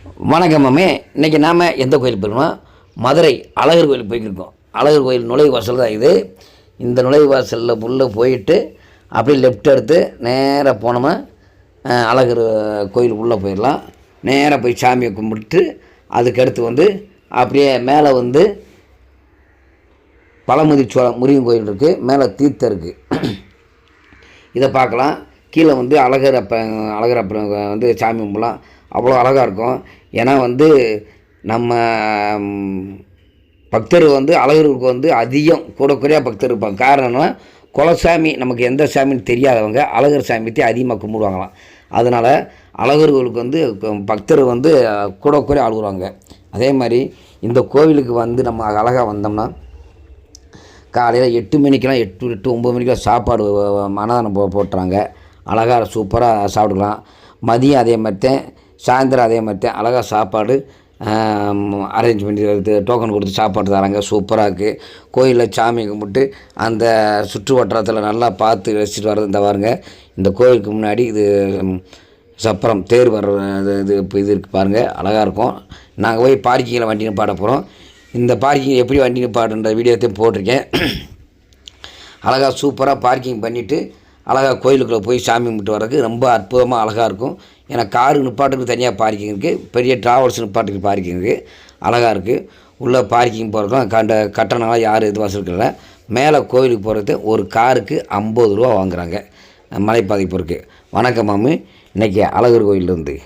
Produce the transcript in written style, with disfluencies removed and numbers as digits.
வணக்கம் மாமே. இன்றைக்கி நாம் எந்த கோயிலுக்கு போயிருக்கோம்? மதுரை அழகர் கோயிலுக்கு போய்க்கிருக்கோம். அழகர் கோயில் நுழைவாசல் தான் இது. இந்த நுழைவாசலில் உள்ளே போயிட்டு அப்படியே லெஃப்ட் எடுத்து நேராக போனோம்னா அழகர் கோயிலுக்கு உள்ளே போயிடலாம். நேராக போய் சாமியை கும்பிட்டு அதுக்கடுத்து அப்படியே மேலே பழமுதிர்ச்சோளம் முருகன் கோயில் இருக்குது. மேலே தீர்த்தம் இருக்குது, இதை பார்க்கலாம். கீழே அழகர் அப்பன் சாமி கும்பிடலாம். அவ்வளோ அழகாக இருக்கும். ஏன்னா நம்ம பக்தர் அழகருக்கு அதிகம் கூட குறையாக பக்தர் இருப்பாங்க. காரணம்னா குலசாமி நமக்கு எந்த சாமின்னு தெரியாதவங்க அழகர் சாமியத்தை அதிகமாக கும்பிடுவாங்களாம். அதனால் அழகர்களுக்கு பக்தர் கூட குறைய ஆளுவாங்க. அதே மாதிரி இந்த கோவிலுக்கு நம்ம அழகாக வந்தோம்னா காலையில் 8 மணிக்கெலாம் 8 9 மணிக்கெலாம் சாப்பாடு அன்னதானம் போட்டுறாங்க. அழகாக சூப்பராக சாப்பிடுக்கலாம். மதியம் அதே மாதிரித்தான், சாயந்தரம் அதே மாதிரித்தான் அழகாக சாப்பாடு அரேஞ்ச் பண்ணி டோக்கன் கொடுத்து சாப்பாடு தராங்க. சூப்பராக இருக்குது. கோயிலில் சாமி கும்பிட்டு அந்த சுற்று வட்டாரத்தில் நல்லா பார்த்து ரசிச்சுட்டு வர்றது. இந்த பாருங்க, இந்த கோயிலுக்கு முன்னாடி இது சப்பரம் தேர் வர்ற இது இருக்குது பாருங்கள், அழகாக இருக்கும். நாங்கள் போய் பார்க்கிங்கில் வண்டி நிப்பாட்ட போகிறோம். இந்த பார்க்கிங் எப்படி வண்டி நிப்பாட்டுன்ற வீடியோத்தையும் போட்டிருக்கேன். அழகாக சூப்பராக பார்க்கிங் பண்ணிவிட்டு அழகாக கோயிலுக்குள்ளே போய் சாமி கும்பிட்டு வர்றதுக்கு ரொம்ப அற்புதமாக அழகாக இருக்கும். ஏன்னா காரு நிப்பாட்டுக்கு தனியாக பார்க்கிங் இருக்குது, பெரிய ட்ராவல்ஸ் நிப்பாட்டுக்கு பார்க்கிங் இருக்குது, அழகாக இருக்குது. உள்ளே பார்க்கிங் போகிறதுக்கும் கட்டணம்லாம் யாரும் எதுவும் வசூலிக்கல. மேலே கோயிலுக்கு போகிறது ஒரு காருக்கு 50 ரூபா வாங்குகிறாங்க மலைப்பாதை போகிறதுக்கு. வணக்கம் மாமி. இன்றைக்கி அழகர் கோயிலேருந்து